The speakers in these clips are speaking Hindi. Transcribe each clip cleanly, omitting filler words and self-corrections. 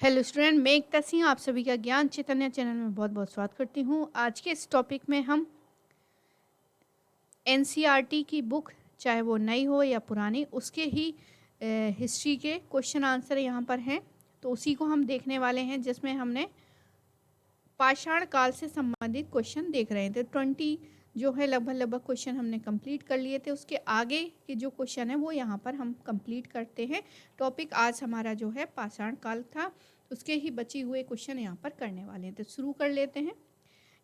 हेलो स्टूडेंट, मैं एकता सिंह आप सभी का ज्ञान चैतन्य चैनल में बहुत बहुत स्वागत करती हूँ। आज के इस टॉपिक में हम एनसीईआरटी की बुक, चाहे वो नई हो या पुरानी, उसके ही हिस्ट्री के क्वेश्चन आंसर यहाँ पर हैं। तो उसी को हम देखने वाले हैं, जिसमें हमने पाषाण काल से संबंधित क्वेश्चन देख रहे थे। 20 जो है लगभग क्वेश्चन हमने कंप्लीट कर लिए थे। उसके आगे के जो क्वेश्चन है वो यहाँ पर हम कंप्लीट करते हैं। टॉपिक आज हमारा जो है पाषाण काल था, उसके ही बचे हुए क्वेश्चन यहाँ पर करने वाले हैं। तो शुरू कर लेते हैं।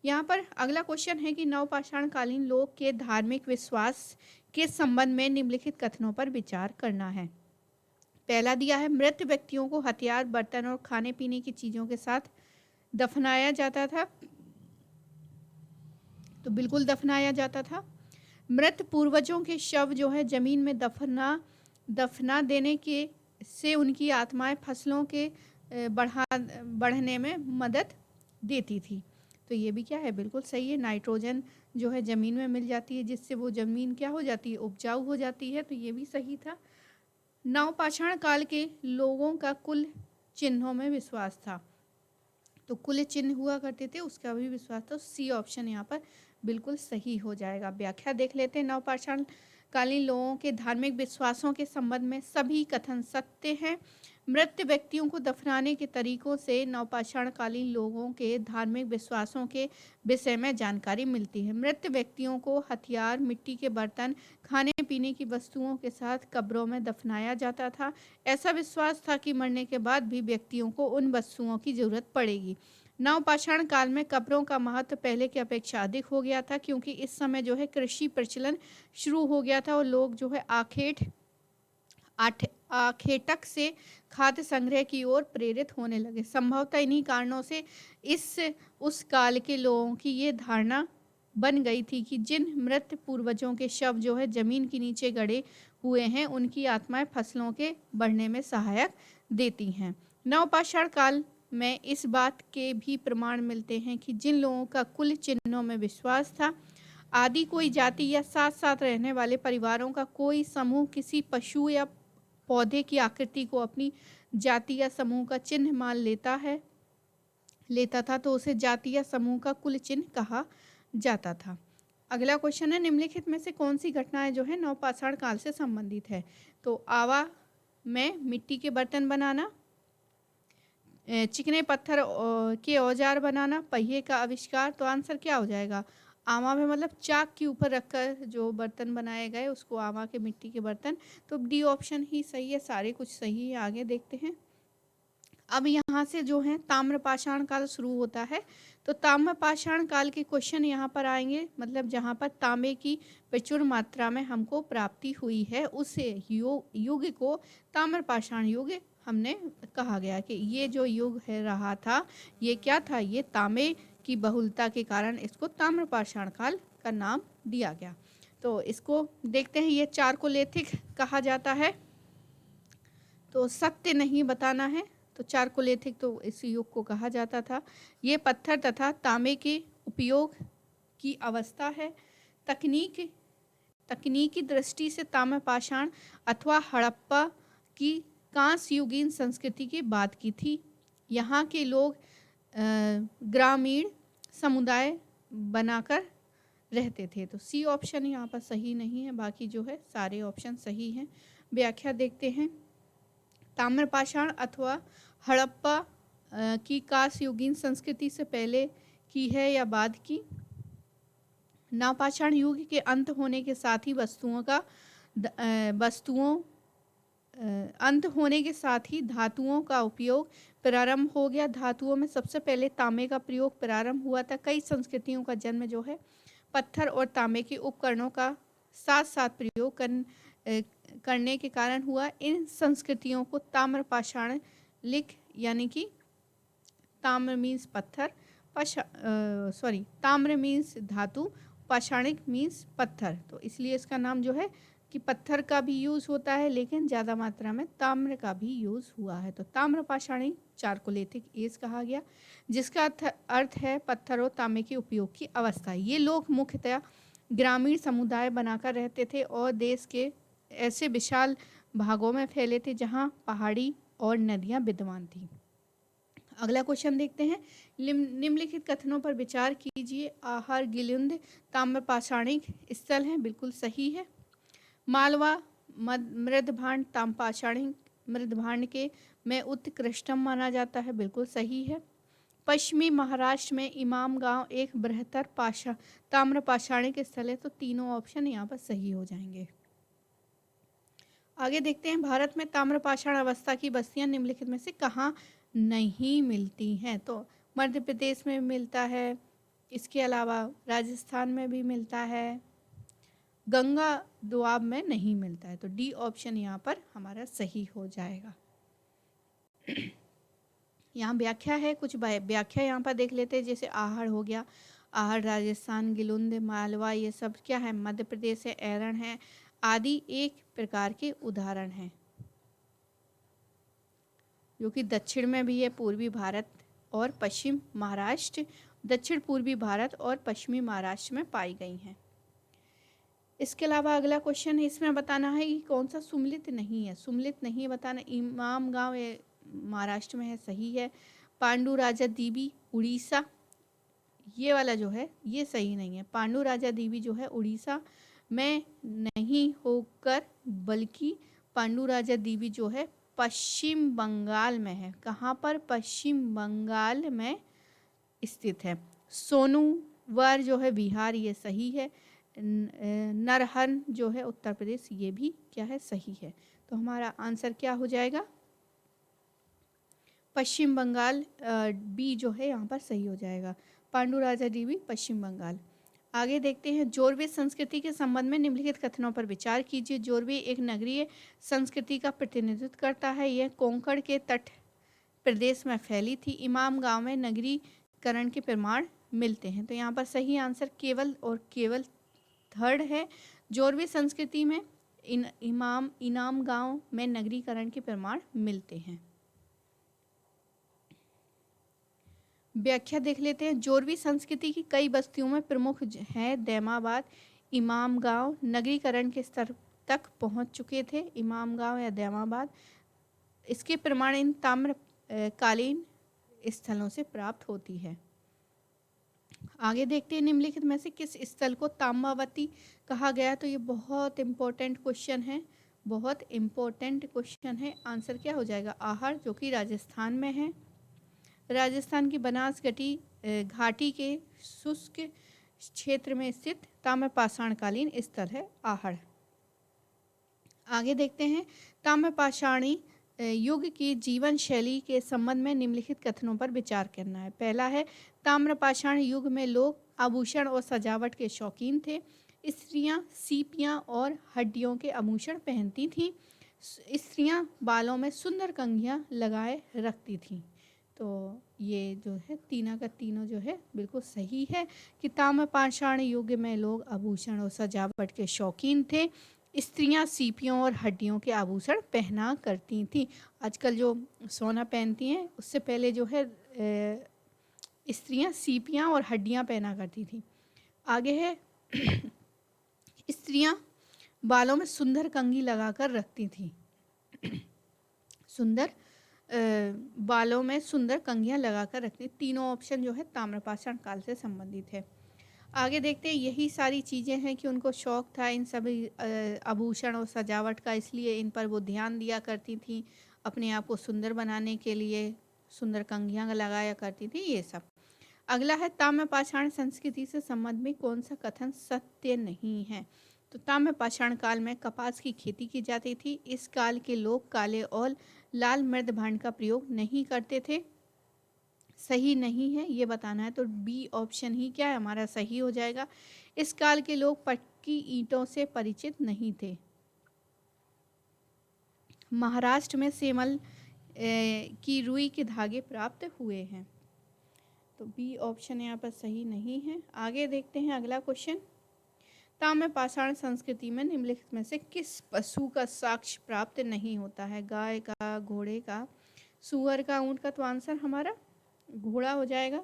यहाँ पर अगला क्वेश्चन है कि नवपाषाण कालीन लोग के धार्मिक विश्वास के संबंध में निम्नलिखित कथनों पर विचार करना है। पहला दिया है, मृत व्यक्तियों को हथियार, बर्तन और खाने पीने की चीजों के साथ दफनाया जाता था। तो बिल्कुल दफनाया जाता था। मृत पूर्वजों के शव जो है जमीन में दफना देने के से उनकी आत्माएं फसलों के बढ़ने में मदद देती थी। तो ये भी क्या है, बिल्कुल सही है। नाइट्रोजन जो है जमीन में मिल जाती है, जिससे वो जमीन क्या हो जाती है, उपजाऊ हो जाती है। तो ये भी सही था। नवपाषाण काल के लोगों का कुल चिन्हों में विश्वास था। तो कुल चिन्ह हुआ करते थे, उसका भी विश्वास था। सी ऑप्शन यहाँ पर बिल्कुल सही हो जाएगा। व्याख्या देख लेते हैं। नवपाषाण कालीन लोगों के धार्मिक विश्वासों के संबंध में सभी कथन सत्य हैं। मृत व्यक्तियों को दफनाने के तरीकों से नवपाषाण कालीन लोगों के धार्मिक विश्वासों के विषय में जानकारी मिलती है। मृत व्यक्तियों को हथियार, मिट्टी के बर्तन, खाने पीने की वस्तुओं के साथ कब्रों में दफनाया जाता था। ऐसा विश्वास था कि मरने के बाद भी व्यक्तियों को उन वस्तुओं की जरूरत पड़ेगी। नवपाषाण काल में कब्रों का महत्व पहले की अपेक्षा अधिक हो गया था, क्योंकि इस समय जो है कृषि प्रचलन शुरू हो गया था और लोग जो है आखेटक से खाद्य संग्रह की ओर प्रेरित होने लगे। संभवतः इन्हीं कारणों से उस काल के लोगों की ये धारणा बन गई थी कि जिन मृत पूर्वजों के शव जो है जमीन के नीचे गड़े हुए हैं, उनकी आत्माएं फसलों के बढ़ने में सहायक देती हैं। नवपाषाण काल में इस बात के भी प्रमाण मिलते हैं कि जिन लोगों का कुल चिन्हों में विश्वास था, आदि कोई जाति या साथ साथ रहने वाले परिवारों का कोई समूह किसी पशु या पौधे की आकृति को अपनी जाति या समूह का चिन्ह मान लेता था, तो उसे जाति या समूह का कुल चिन्ह कहा जाता था। अगला क्वेश्चन है, निम्नलिखित में से कौन सी घटनाएं जो है नवपाषाण काल से संबंधित है। तो आवा में मिट्टी के बर्तन बनाना, चिकने पत्थर के औजार बनाना, पहिए का आविष्कार। तो आंसर क्या हो जाएगा, आवा में मतलब चाक के ऊपर रखकर जो बर्तन बनाए गए उसको आवा के मिट्टी के बर्तन। तो डी ऑप्शन ही सही है, सारे कुछ सही है। आगे देखते हैं। अब यहाँ से जो है ताम्रपाषाण काल शुरू होता है। तो ताम्रपाषाण काल के क्वेश्चन यहाँ पर आएंगे, मतलब जहाँ पर तांबे की प्रचुर मात्रा में हमको प्राप्ति हुई है, उस युग को ताम्रपाषाण युग हमने कहा गया कि ये जो युग है रहा था, ये क्या था, ये तांबे की बहुलता के कारण इसको ताम्रपाषाण काल का नाम दिया गया। तो इसको देखते हैं। ये चारकोलेथिक कहा जाता है, तो सत्य नहीं बताना है। तो चारकोलेथिक तो इस युग को कहा जाता था। ये पत्थर तथा तांबे के उपयोग की अवस्था है। तकनीकी दृष्टि से ताम्रपाषाण अथवा हड़प्पा की कांस्य युगीन संस्कृति की बात की थी। यहाँ के लोग ग्रामीण समुदाय बनाकर रहते थे। तो सी ऑप्शन यहाँ पर सही नहीं है, बाकी जो है सारे ऑप्शन सही हैं। व्याख्या देखते हैं। ताम्रपाषाण अथवा हड़प्पा की कांस्य युगीन संस्कृति से पहले की है या बाद की। नवपाषाण युग के अंत होने के साथ ही धातुओं का उपयोग प्रारंभ हो गया। धातुओं में सबसे पहले तांबे का प्रयोग प्रारंभ हुआ था। कई संस्कृतियों का जन्म जो है पत्थर और तांबे के उपकरणों का साथ साथ प्रयोग करने के कारण हुआ। इन संस्कृतियों को ताम्रपाषाण लिख, यानी कि ताम्र मीन्स पत्थर, ताम्र मीन्स धातु, पाषाणिक मीन्स पत्थर। तो इसलिए इसका नाम जो है कि पत्थर का भी यूज़ होता है, लेकिन ज़्यादा मात्रा में ताम्र का भी यूज़ हुआ है। तो ताम्रपाषाणी चारकोलेथिक एज कहा गया, जिसका अर्थ है पत्थर और तांबे के उपयोग की अवस्था। ये लोग मुख्यतः ग्रामीण समुदाय बनाकर रहते थे और देश के ऐसे विशाल भागों में फैले थे जहाँ पहाड़ी और नदियाँ विद्यमान थीं। अगला क्वेश्चन देखते हैं। निम्नलिखित कथनों पर विचार कीजिए। आहार गिलिंद ताम्र पाषाणिक स्थल है, बिल्कुल सही है। मालवा मृदभांड ताम्रपाषाणिक मृदभांड के में उत्कृष्टम माना जाता है, बिल्कुल सही है। पश्चिमी महाराष्ट्र में इमाम गांव एक बृहत्तर ताम्र पाषाणिक स्थल है, तो तीनों ऑप्शन यहाँ पर सही हो जाएंगे। आगे देखते हैं। भारत में ताम्र पाषाण अवस्था की बस्तियां निम्नलिखित में से कहाँ नहीं मिलती हैं? तो मध्य प्रदेश में मिलता है, इसके अलावा राजस्थान में भी मिलता है, गंगा दोआब में नहीं मिलता है, तो डी ऑप्शन यहाँ पर हमारा सही हो जाएगा। यहाँ व्याख्या है, कुछ व्याख्या यहाँ पर देख लेते हैं। जैसे आहड़ हो गया, आहड़ राजस्थान, गिलुंद मालवा, ये सब क्या है? मध्य प्रदेश है। ऐरण है आदि एक प्रकार के उदाहरण हैं, जो कि दक्षिण में भी है, पूर्वी भारत और पश्चिम महाराष्ट्र, दक्षिण पूर्वी भारत और पश्चिमी महाराष्ट्र में पाई गई हैं। इसके अलावा अगला क्वेश्चन है, इसमें बताना है कि कौन सा सुम्मिलित नहीं है। सुम्मिलित नहीं बताना। इमाम गांव महाराष्ट्र में है, सही है। पांडु राजा दीवी उड़ीसा, ये वाला जो है ये सही नहीं है। पांडु राजा दीवी जो है उड़ीसा में नहीं होकर बल्कि पांडु राजा दीवी जो है पश्चिम बंगाल में है। कहाँ पर? पश्चिम बंगाल में स्थित है। सोनूवर जो है बिहार, ये सही है। नरहन जो है उत्तर प्रदेश, ये भी क्या है? सही है। तो हमारा आंसर क्या हो जाएगा? पश्चिम बंगाल, बी जो है यहाँ पर सही हो जाएगा। पांडु राजा दीवी पश्चिम बंगाल। आगे देखते हैं। जोरवे संस्कृति के संबंध में निम्नलिखित कथनों पर विचार कीजिए। जोरवे एक नगरीय संस्कृति का प्रतिनिधित्व करता है। यह कोंकण के तट प्रदेश में फैली थी। इमाम गांव में नगरीकरण के प्रमाण मिलते हैं, तो यहाँ पर सही आंसर केवल और केवल थर्ड है। जोरवे संस्कृति में इनाम गांव में नगरीकरण के प्रमाण मिलते हैं। व्याख्या देख लेते हैं। जोरवी संस्कृति की कई बस्तियों में प्रमुख है दैमाबाद, इमाम गांव नगरीकरण के स्तर तक पहुंच चुके थे। इमाम गांव या दैमाबाद, इसके प्रमाण इन ताम्र कालीन स्थलों से प्राप्त होती है। आगे देखते हैं। निम्नलिखित में से किस स्थल को ताम्रावती कहा गया? तो ये बहुत इम्पोर्टेंट क्वेश्चन है, बहुत इम्पोर्टेंट क्वेश्चन है। आंसर क्या हो जाएगा? आहड़, जो कि राजस्थान में है। राजस्थान की बनास घाटी के शुष्क क्षेत्र में स्थित ताम्र पाषाणकालीन स्थल है आहड़। आगे देखते हैं। ताम्र पाषाणी युग की जीवन शैली के संबंध में निम्नलिखित कथनों पर विचार करना है। पहला है, ताम्र पाषाण युग में लोग आभूषण और सजावट के शौकीन थे। स्त्रियां सीपियां और हड्डियों के आभूषण पहनती थीं। स्त्रियां बालों में सुंदर कंघियां लगाए रखती थीं। तो ये जो है तीनों का तीनों जो है बिल्कुल सही है कि ताम्र पाषाण युग में लोग आभूषण और सजावट के शौकीन थे। स्त्रियां सीपियों और हड्डियों के आभूषण पहना करती थीं। आजकल जो सोना पहनती हैं, उससे पहले जो है स्त्रियां सीपियां और हड्डियां पहना करती थीं। आगे है स्त्रियां बालों में सुंदर कंघी लगाकर रखती थीं। सुंदर बालों में सुंदर कंघियां लगाकर रखती। तीनों ऑप्शन जो है ताम्रपाषाण काल से संबंधित है। आगे देखते हैं। यही सारी चीज़ें हैं कि उनको शौक़ था इन सभी आभूषण और सजावट का, इसलिए इन पर वो ध्यान दिया करती थी। अपने आप को सुंदर बनाने के लिए सुंदर कंघियां लगाया करती थी, ये सब। अगला है, ताम्रपाषाण संस्कृति से संबंध में कौन सा कथन सत्य नहीं है? तो ताम्रपाषाण काल में कपास की खेती की जाती थी। इस काल के लोग काले और लाल मृद भांड का प्रयोग नहीं करते थे। सही नहीं है, ये बताना है। तो बी ऑप्शन ही क्या है हमारा सही हो जाएगा। इस काल के लोग पक्की ईंटों से परिचित नहीं थे। महाराष्ट्र में सेमल की रुई के धागे प्राप्त हुए हैं। तो बी ऑप्शन यहाँ पर सही नहीं है। आगे देखते हैं अगला क्वेश्चन। ताम्रपाषाण संस्कृति में निम्नलिखित में से किस पशु का साक्ष्य प्राप्त नहीं होता है? गाय का, घोड़े का, सुअर का, ऊंट का। तो आंसर हमारा घोड़ा हो जाएगा।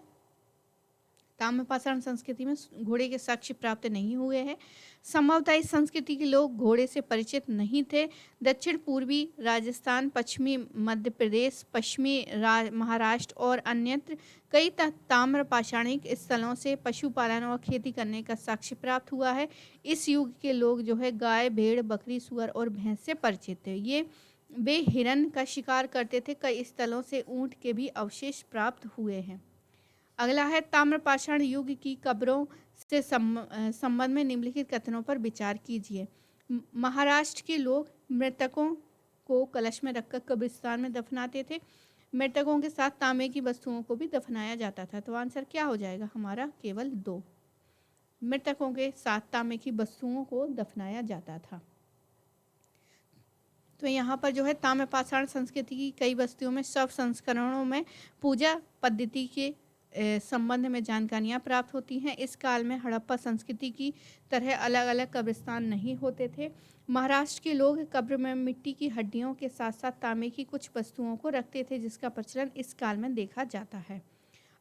ताम्रपाषाण संस्कृति में घोड़े के साक्ष्य प्राप्त नहीं हुए हैं। संभवतः इस संस्कृति के लोग घोड़े से परिचित नहीं थे। दक्षिण पूर्वी राजस्थान, पश्चिमी मध्य प्रदेश, पश्चिमी महाराष्ट्र और अन्यत्र कई ताम्रपाषाणिक स्थलों से पशुपालन और खेती करने का साक्ष्य प्राप्त हुआ है। इस युग के लोग जो है गाय, भेड़, बकरी, सुअर और भैंस से परिचित थे। वे हिरण का शिकार करते थे। कई स्थलों से ऊंट के भी अवशेष प्राप्त हुए हैं। अगला है ताम्रपाषाण युग की कब्रों से संबंध में निम्नलिखित कथनों पर विचार कीजिए। महाराष्ट्र के लोग मृतकों को कलश में रखकर कब्रिस्तान में दफनाते थे। मृतकों के साथ तांबे की वस्तुओं को भी दफनाया जाता था। तो आंसर क्या हो जाएगा हमारा? केवल 2। मृतकों के साथ तांबे की वस्तुओं को दफनाया जाता था। तो यहाँ पर जो है ताम्रपाषाण संस्कृति की कई बस्तियों में शव संस्करणों में पूजा पद्धति के संबंध में जानकारियाँ प्राप्त होती हैं। इस काल में हड़प्पा संस्कृति की तरह अलग अलग कब्रिस्तान नहीं होते थे। महाराष्ट्र के लोग कब्र में मिट्टी की हड्डियों के साथ साथ तांबे की कुछ वस्तुओं को रखते थे, जिसका प्रचलन इस काल में देखा जाता है।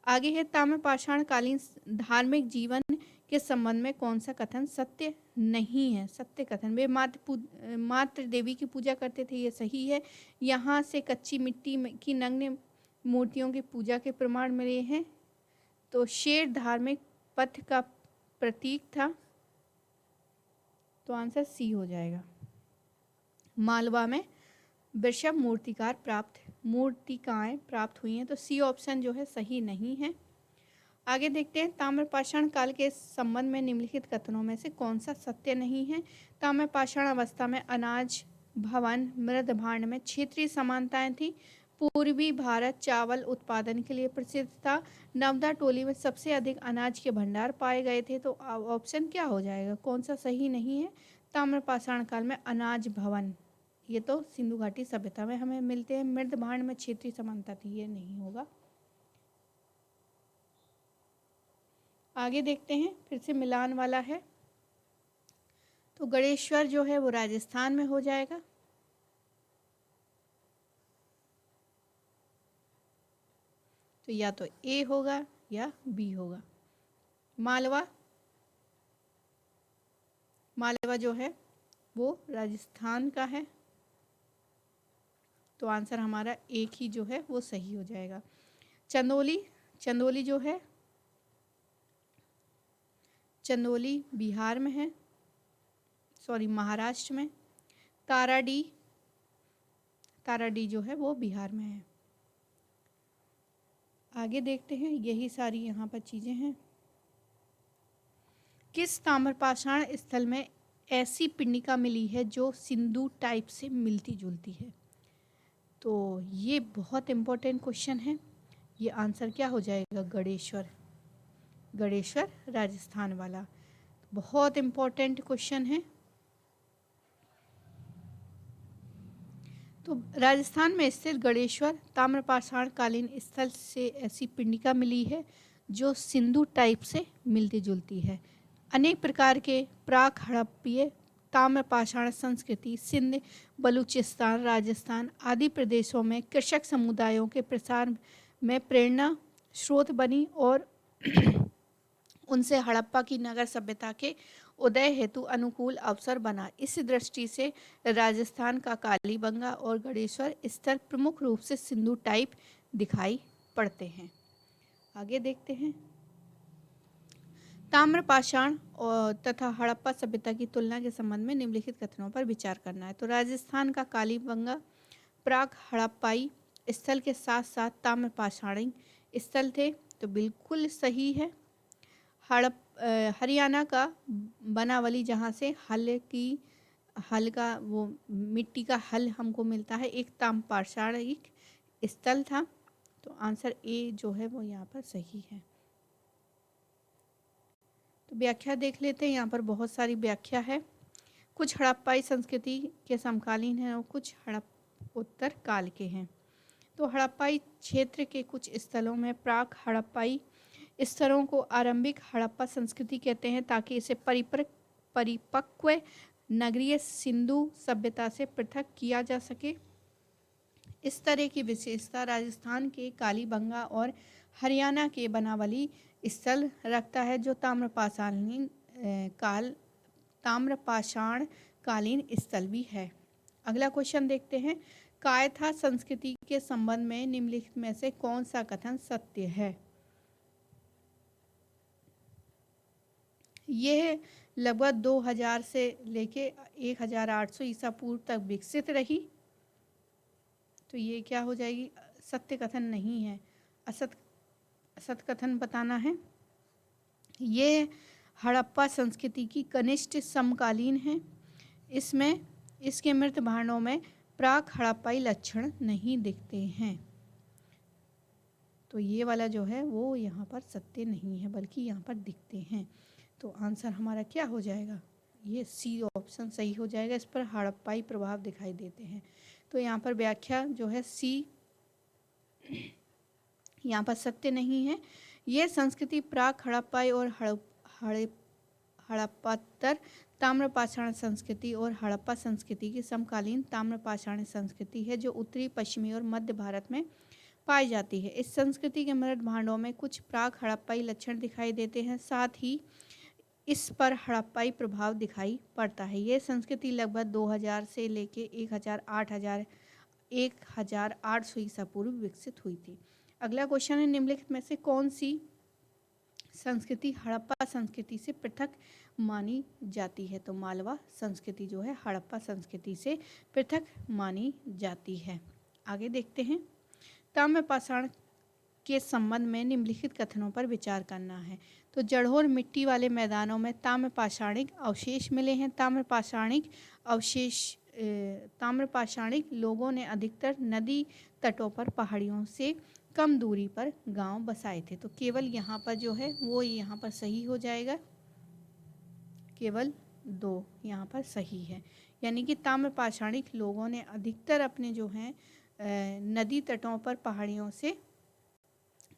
आगे है ताम्रपाषाण कालीन धार्मिक जीवन के संबंध में कौन सा कथन सत्य नहीं है? सत्य कथन। वे मात्र देवी की पूजा करते थे, ये सही है। यहाँ से कच्ची मिट्टी की नग्न मूर्तियों की पूजा के प्रमाण मिले हैं। तो शेर धार्मिक पथ का प्रतीक था, तो आंसर सी हो जाएगा। मालवा में वृषभ मूर्तिकाएं प्राप्त हुई हैं, तो सी ऑप्शन जो है सही नहीं है। आगे देखते हैं ताम्रपाषाण काल के संबंध में निम्नलिखित कथनों में से कौन सा सत्य नहीं है? ताम्रपाषाण अवस्था में अनाज भवन मृद भांड में क्षेत्रीय समानताएं थी। पूर्वी भारत चावल उत्पादन के लिए प्रसिद्ध था। नवदा टोली में सबसे अधिक अनाज के भंडार पाए गए थे। तो ऑप्शन क्या हो जाएगा? कौन सा सही नहीं है? ताम्रपाषाण काल में अनाज भवन, ये तो सिंधु घाटी सभ्यता में हमें मिलते हैं। मृद भांड में क्षेत्रीय समानता थी, ये नहीं होगा। आगे देखते हैं, फिर से मिलान वाला है। तो गणेश्वर जो है वो राजस्थान में हो जाएगा। तो या तो ए होगा या बी होगा। मालवा जो है वो राजस्थान का है, तो आंसर हमारा एक ही जो है वो सही हो जाएगा। चंदौली जो है, चंदौली बिहार में है, सॉरी महाराष्ट्र में। ताराडी जो है वो बिहार में है। आगे देखते हैं, यही सारी यहाँ पर चीज़ें हैं। किस ताम्रपाषाण स्थल में ऐसी पिंडिका मिली है जो सिंधु टाइप से मिलती जुलती है? तो ये बहुत इम्पोर्टेंट क्वेश्चन है। ये आंसर क्या हो जाएगा? गणेश्वर राजस्थान वाला, बहुत इम्पोर्टेंट क्वेश्चन है। तो राजस्थान में स्थित गणेश्वर ताम्रपाषाण कालीन स्थल से ऐसी पिंडिका मिली है जो सिंधु टाइप से मिलती जुलती है। अनेक प्रकार के प्राक हड़प्पीय ताम्रपाषाण संस्कृति सिंध, बलूचिस्तान, राजस्थान आदि प्रदेशों में कृषक समुदायों के प्रसार में प्रेरणा स्रोत बनी और उनसे हड़प्पा की नगर सभ्यता के उदय हेतु अनुकूल अवसर बना। इस दृष्टि से राजस्थान का कालीबंगा और गणेश्वर स्थल प्रमुख रूप से सिंधु टाइप दिखाई पड़ते हैं। आगे देखते हैं, ताम्रपाषाण और तथा हड़प्पा सभ्यता की तुलना के संबंध में निम्नलिखित कथनों पर विचार करना है। तो राजस्थान का कालीबंगा प्राक हड़प्पाई स्थल के साथ साथ ताम्रपाषाणी स्थल थे, तो बिल्कुल सही है। हरियाणा का बनावली, जहाँ से हल का वो मिट्टी का हल हमको मिलता है, एक ताम्रपाषाणिक स्थल था। तो आंसर ए जो है वो यहाँ पर सही है। तो व्याख्या देख लेते हैं। यहाँ पर बहुत सारी व्याख्या है। कुछ हड़प्पाई संस्कृति के समकालीन हैं और कुछ उत्तर काल के हैं। तो हड़प्पाई क्षेत्र के कुछ स्थलों में प्राक हड़प्पाई स्तरों को आरंभिक हड़प्पा संस्कृति कहते हैं, ताकि इसे परिपक्व नगरीय सिंधु सभ्यता से पृथक किया जा सके। इस तरह की विशेषता राजस्थान के कालीबंगा और हरियाणा के बनावली स्थल रखता है जो ताम्रपाषाण कालीन स्थल भी है। अगला क्वेश्चन देखते हैं, कायथा संस्कृति के संबंध में निम्नलिखित में से कौन सा कथन सत्य है? यह लगभग 2000 से लेके 1800 ईसा पूर्व तक विकसित रही। तो ये क्या हो जाएगी? सत्य कथन नहीं है, असत कथन बताना है। ये हड़प्पा संस्कृति की कनिष्ठ समकालीन है। इसके मृत भांडों में प्राक हड़प्पाई लक्षण नहीं दिखते हैं। तो ये वाला जो है वो यहाँ पर सत्य नहीं है, बल्कि यहाँ पर दिखते हैं। तो आंसर हमारा क्या हो जाएगा? ये सी ऑप्शन सही हो जाएगा। इस पर हड़प्पाई प्रभाव दिखाई देते हैं। तो यहाँ पर व्याख्या जो है सी यहाँ पर सत्य नहीं है। यह संस्कृति प्राक हड़प्पाई और हड़प्पातर ताम्रपाषाण संस्कृति और हड़प्पा संस्कृति की समकालीन ताम्रपाषाण संस्कृति है, जो उत्तरी, पश्चिमी और मध्य भारत में पाई जाती है। इस संस्कृति के मृत भांडों में कुछ प्राक हड़प्पाई लक्षण दिखाई देते हैं, साथ ही इस पर हड़प्पाई प्रभाव दिखाई पड़ता है। यह संस्कृति लगभग 2000 से लेके 1800 ईसा पूर्व विकसित हुई थी। अगला क्वेश्चन है, निम्नलिखित में से कौन सी संस्कृति हड़प्पा संस्कृति से पृथक मानी जाती है? तो मालवा संस्कृति जो है हड़प्पा संस्कृति से पृथक मानी जाती है। आगे देखते हैं, ताम्रपाषाण के संबंध में निम्नलिखित कथनों पर विचार करना है। तो जड़ोर मिट्टी वाले मैदानों में ताम्रपाषाणिक अवशेष मिले हैं। ताम्रपाषाणिक लोगों ने अधिकतर नदी तटों पर पहाड़ियों से कम दूरी पर गांव बसाए थे। तो केवल यहाँ पर जो है वो यहाँ पर सही हो जाएगा, केवल 2 यहाँ पर सही है। यानी कि ताम्रपाषाणिक लोगों ने अधिकतर अपने जो हैं नदी तटों पर पहाड़ियों से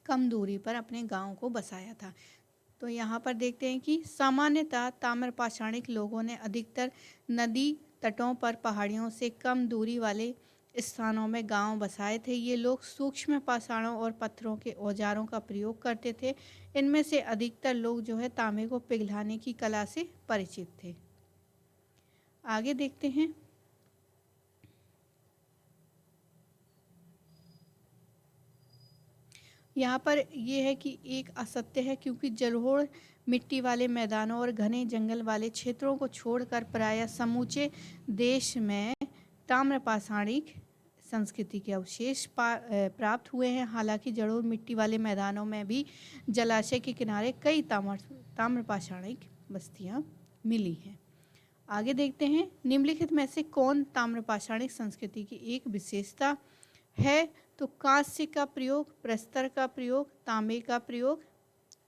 कम दूरी पर अपने गांव को बसाया था। तो यहाँ पर देखते हैं कि सामान्यतः ताम्रपाषाणिक लोगों ने अधिकतर नदी तटों पर पहाड़ियों से कम दूरी वाले स्थानों में गांव बसाए थे। ये लोग सूक्ष्म पाषाणों और पत्थरों के औजारों का प्रयोग करते थे। इनमें से अधिकतर लोग जो है तांबे को पिघलाने की कला से परिचित थे। आगे देखते हैं, यहाँ पर यह है कि एक असत्य है, क्योंकि जलोढ़ मिट्टी वाले मैदानों और घने जंगल वाले क्षेत्रों को छोड़कर प्रायः समूचे देश में ताम्रपाषाणिक संस्कृति के अवशेष प्राप्त हुए हैं। हालांकि जलोढ़ मिट्टी वाले मैदानों में भी जलाशय के किनारे कई ताम्रपाषाणिक बस्तियां मिली हैं। आगे देखते हैं, निम्नलिखित में से कौन ताम्रपाषाणिक संस्कृति की एक विशेषता है? तो कांस्य का प्रयोग, प्रस्तर का प्रयोग, तांबे का प्रयोग।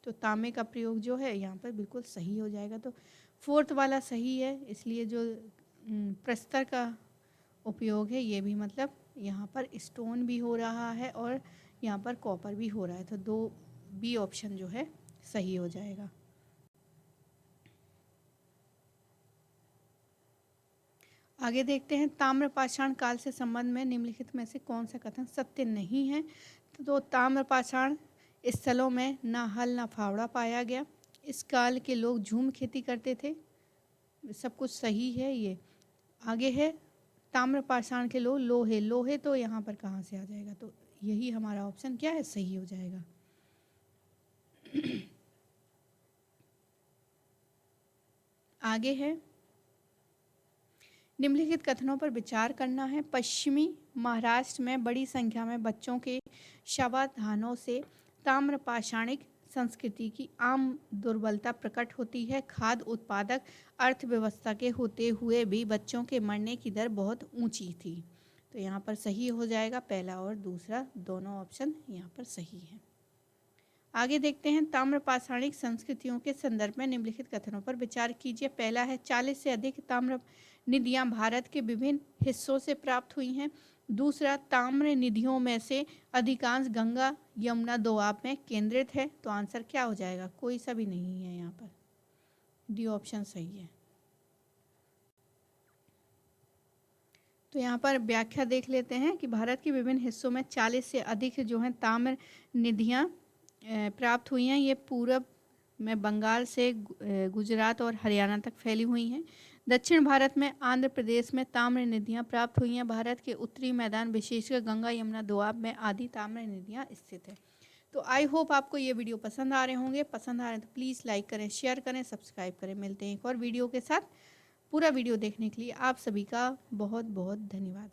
तो तांबे का प्रयोग जो है यहाँ पर बिल्कुल सही हो जाएगा। तो 4th वाला सही है, इसलिए जो प्रस्तर का उपयोग है ये भी मतलब यहाँ पर स्टोन भी हो रहा है और यहाँ पर कॉपर भी हो रहा है। तो 2 बी ऑप्शन जो है सही हो जाएगा। आगे देखते हैं, ताम्रपाषाण काल से संबंध में निम्नलिखित में से कौन सा कथन सत्य नहीं है? तो ताम्रपाषाण स्थलों में ना हल ना फावड़ा पाया गया। इस काल के लोग झूम खेती करते थे। सब कुछ सही है ये। आगे है, ताम्रपाषाण के लोग लोहे तो यहाँ पर कहाँ से आ जाएगा? तो यही हमारा ऑप्शन क्या है? सही हो जाएगा। आगे है, निम्नलिखित कथनों पर विचार करना है। पश्चिमी महाराष्ट्र में बड़ी संख्या में बच्चों के शवाधानों से ताम्रपाषाणिक संस्कृति की आम दुर्बलता प्रकट होती है। खाद्य उत्पादक अर्थव्यवस्था के होते हुए भी बच्चों के मरने की दर बहुत ऊंची थी। तो यहाँ पर सही हो जाएगा, पहला और दूसरा दोनों ऑप्शन यहाँ पर सही है। आगे देखते हैं, ताम्रपाषाणिक संस्कृतियों के संदर्भ में निम्नलिखित कथनों पर विचार कीजिए। पहला है, 40 से अधिक ताम्र निधियां भारत के विभिन्न हिस्सों से प्राप्त हुई हैं। दूसरा, ताम्र निधियों में से अधिकांश गंगा यमुना दोआब में केंद्रित है। तो आंसर क्या हो जाएगा? कोई सा भी नहीं है यहाँ पर, डी ऑप्शन सही है। तो यहाँ पर व्याख्या देख लेते हैं कि भारत के विभिन्न हिस्सों में 40 से अधिक जो हैं ताम्र निधियाँ प्राप्त हुई हैं। ये पूरब में बंगाल से गुजरात और हरियाणा तक फैली हुई हैं। दक्षिण भारत में आंध्र प्रदेश में ताम्र नदियाँ प्राप्त हुई हैं। भारत के उत्तरी मैदान विशेषकर गंगा यमुना दोआब में आदि ताम्र नदियाँ स्थित हैं। तो आई होप आपको ये वीडियो पसंद आ रहे होंगे। पसंद आ रहे हैं तो प्लीज़ लाइक करें, शेयर करें, सब्सक्राइब करें। मिलते हैं एक और वीडियो के साथ। पूरा वीडियो देखने के लिए आप सभी का बहुत बहुत धन्यवाद।